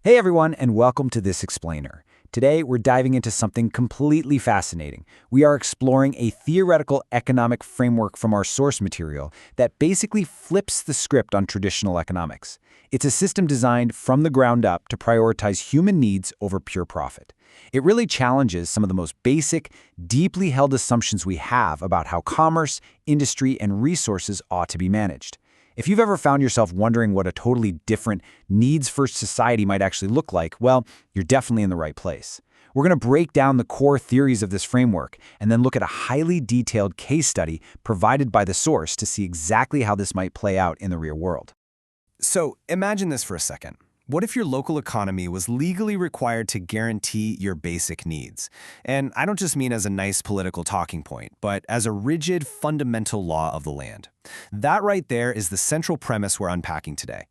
Hey everyone, and welcome to This Explainer. Today, we're diving into something completely fascinating. We are exploring a theoretical economic framework from our source material that basically flips the script on traditional economics. It's a system designed from the ground up to prioritize human needs over pure profit. It really challenges some of the most basic, deeply held assumptions we have about how commerce, industry, and resources ought to be managed. If you've ever found yourself wondering what a totally different, needs-first society might actually look like, well, you're definitely in the right place. We're going to break down the core theories of this framework and then look at a highly detailed case study provided by the source to see exactly how this might play out in the real world. So imagine this for a second. What if your local economy was legally required to guarantee your basic needs? And I don't just mean as a nice political talking point, but as a rigid, fundamental law of the land. That right there is the central premise we're unpacking today.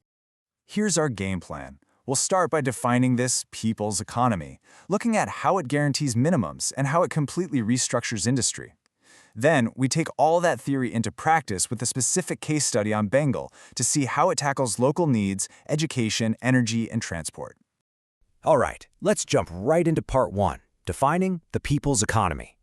Here's our game plan. We'll start by defining this people's economy, looking at how it guarantees minimums and how it completely restructures industry. Then, we take all that theory into practice with a specific case study on Bengal to see how it tackles local needs, education, energy, and transport. All right, let's jump right into part one, defining the people's economy.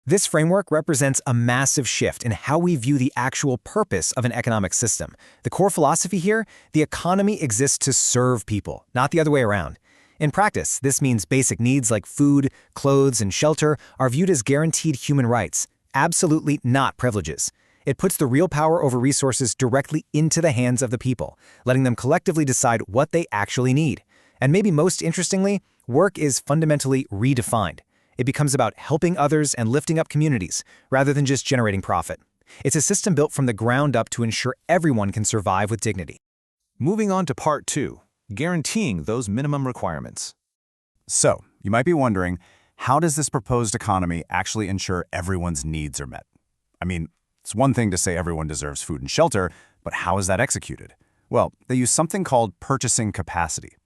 This framework represents a massive shift in how we view the actual purpose of an economic system. The core philosophy here, the economy exists to serve people, not the other way around. In practice, this means basic needs like food, clothes, and shelter are viewed as guaranteed human rights. Absolutely not privileges. It puts the real power over resources directly into the hands of the people, letting them collectively decide what they actually need. And maybe most interestingly, work is fundamentally redefined. It becomes about helping others and lifting up communities, rather than just generating profit. It's a system built from the ground up to ensure everyone can survive with dignity. Moving on to part two, guaranteeing those minimum requirements. So, you might be wondering, how does this proposed economy actually ensure everyone's needs are met? I mean, it's one thing to say everyone deserves food and shelter, but how is that executed? Well, they use something called purchasing capacity.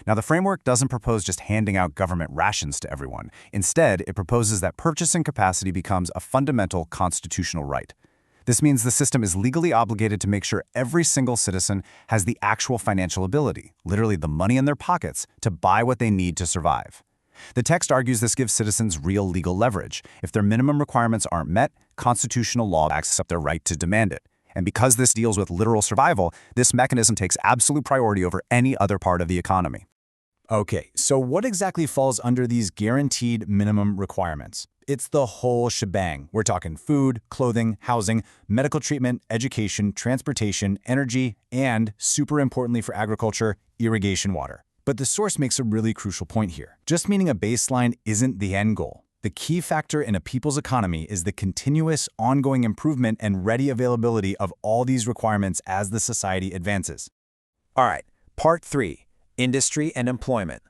Now, the framework doesn't propose just handing out government rations to everyone. Instead, it proposes that purchasing capacity becomes a fundamental constitutional right. This means the system is legally obligated to make sure every single citizen has the actual financial ability, literally the money in their pockets, to buy what they need to survive. The text argues this gives citizens real legal leverage. If their minimum requirements aren't met, constitutional law backs up their right to demand it. And because this deals with literal survival, this mechanism takes absolute priority over any other part of the economy. Okay, so what exactly falls under these guaranteed minimum requirements? It's the whole shebang. We're talking food, clothing, housing, medical treatment, education, transportation, energy, and, super importantly for agriculture, irrigation water. But the source makes a really crucial point here. Just meaning a baseline isn't the end goal. The key factor in a people's economy is the continuous, ongoing improvement and ready availability of all these requirements as the society advances. All right, part three, industry and employment.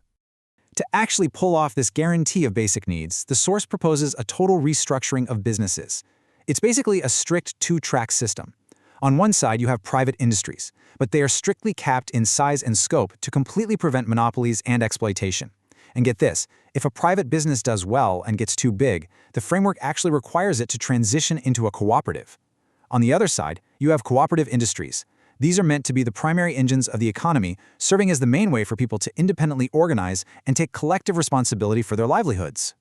To actually pull off this guarantee of basic needs, the source proposes a total restructuring of businesses. It's basically a strict two-track system. On one side, you have private industries, but they are strictly capped in size and scope to completely prevent monopolies and exploitation. And get this, if a private business does well and gets too big, the framework actually requires it to transition into a cooperative. On the other side, you have cooperative industries. These are meant to be the primary engines of the economy, serving as the main way for people to independently organize and take collective responsibility for their livelihoods.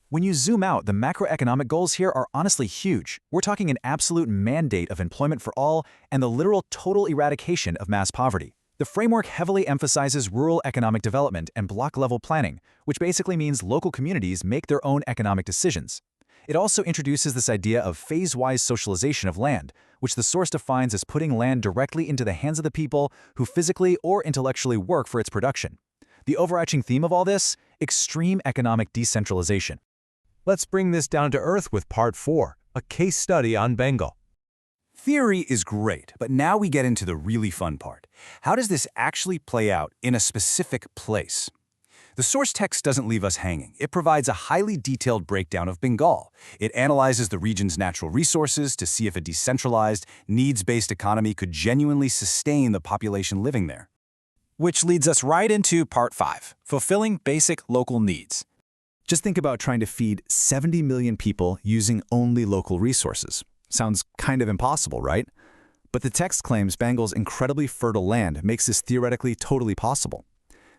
When you zoom out, the macroeconomic goals here are honestly huge. We're talking an absolute mandate of employment for all and the literal total eradication of mass poverty. The framework heavily emphasizes rural economic development and block-level planning, which basically means local communities make their own economic decisions. It also introduces this idea of phase-wise socialization of land, which the source defines as putting land directly into the hands of the people who physically or intellectually work for its production. The overarching theme of all this? Extreme economic decentralization. Let's bring this down to earth with part four, a case study on Bengal. Theory is great, but now we get into the really fun part. How does this actually play out in a specific place? The source text doesn't leave us hanging. It provides a highly detailed breakdown of Bengal. It analyzes the region's natural resources to see if a decentralized, needs-based economy could genuinely sustain the population living there. Which leads us right into part 5, fulfilling basic local needs. Just think about trying to feed 70 million people using only local resources. Sounds kind of impossible, right? But the text claims Bengal's incredibly fertile land makes this theoretically totally possible.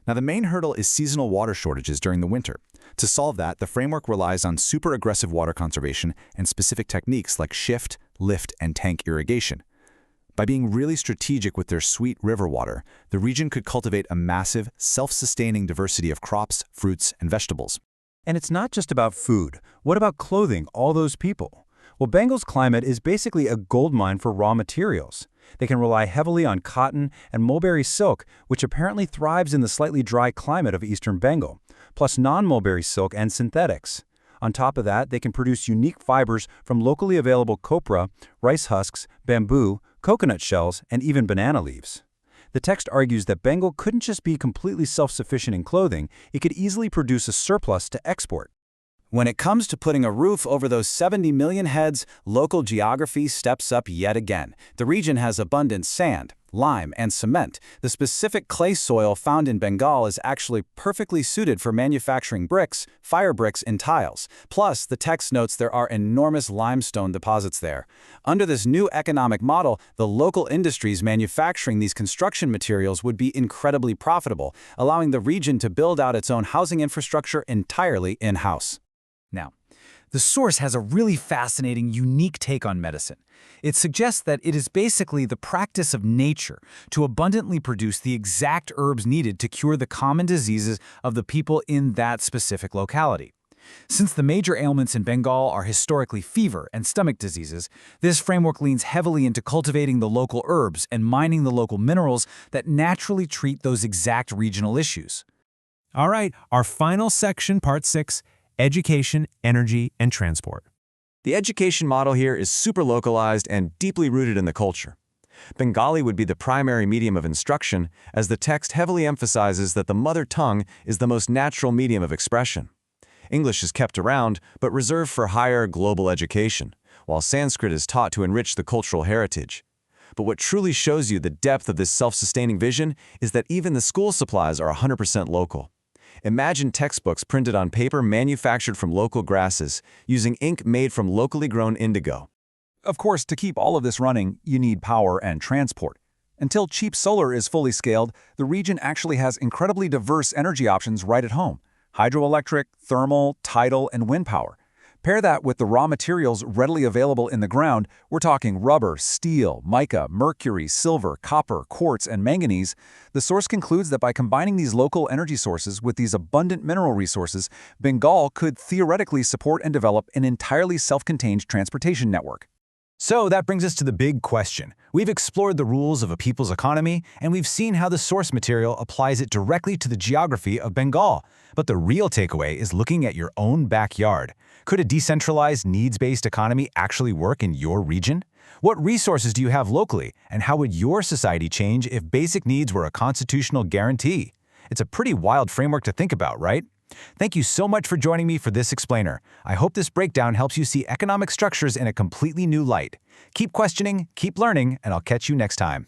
Now, the main hurdle is seasonal water shortages during the winter. To solve that, the framework relies on super aggressive water conservation and specific techniques like shift, lift, and tank irrigation. By being really strategic with their sweet river water, the region could cultivate a massive, self-sustaining diversity of crops, fruits, and vegetables. And it's not just about food. What about clothing all those people? Well, Bengal's climate is basically a goldmine for raw materials. They can rely heavily on cotton and mulberry silk, which apparently thrives in the slightly dry climate of eastern Bengal, plus non-mulberry silk and synthetics. On top of that, they can produce unique fibers from locally available copra, rice husks, bamboo, coconut shells, and even banana leaves. The text argues that Bengal couldn't just be completely self-sufficient in clothing, it could easily produce a surplus to export. When it comes to putting a roof over those 70 million heads, local geography steps up yet again. The region has abundant sand, lime, and cement. The specific clay soil found in Bengal is actually perfectly suited for manufacturing bricks, fire bricks, and tiles. Plus, the text notes there are enormous limestone deposits there. Under this new economic model, the local industries manufacturing these construction materials would be incredibly profitable, allowing the region to build out its own housing infrastructure entirely in-house. Now, the source has a really fascinating, unique take on medicine. It suggests that it is basically the practice of nature to abundantly produce the exact herbs needed to cure the common diseases of the people in that specific locality. Since the major ailments in Bengal are historically fever and stomach diseases, this framework leans heavily into cultivating the local herbs and mining the local minerals that naturally treat those exact regional issues. All right, our final section, Part 6, Education, Energy, and Transport. The education model here is super localized and deeply rooted in the culture. Bengali would be the primary medium of instruction, as the text heavily emphasizes that the mother tongue is the most natural medium of expression. English is kept around, but reserved for higher global education, while Sanskrit is taught to enrich the cultural heritage. But what truly shows you the depth of this self-sustaining vision is that even the school supplies are 100% local. Imagine textbooks printed on paper manufactured from local grasses, using ink made from locally grown indigo. Of course, to keep all of this running, you need power and transport. Until cheap solar is fully scaled, the region actually has incredibly diverse energy options right at home: hydroelectric, thermal, tidal, and wind power. Pair that with the raw materials readily available in the ground, we're talking rubber, steel, mica, mercury, silver, copper, quartz, and manganese. The source concludes that by combining these local energy sources with these abundant mineral resources, Bengal could theoretically support and develop an entirely self-contained transportation network. So that brings us to the big question. We've explored the rules of a people's economy, and we've seen how the source material applies it directly to the geography of Bengal. But the real takeaway is looking at your own backyard. Could a decentralized, needs-based economy actually work in your region? What resources do you have locally, and how would your society change if basic needs were a constitutional guarantee? It's a pretty wild framework to think about, right? Thank you so much for joining me for this explainer. I hope this breakdown helps you see economic structures in a completely new light. Keep questioning, keep learning, and I'll catch you next time.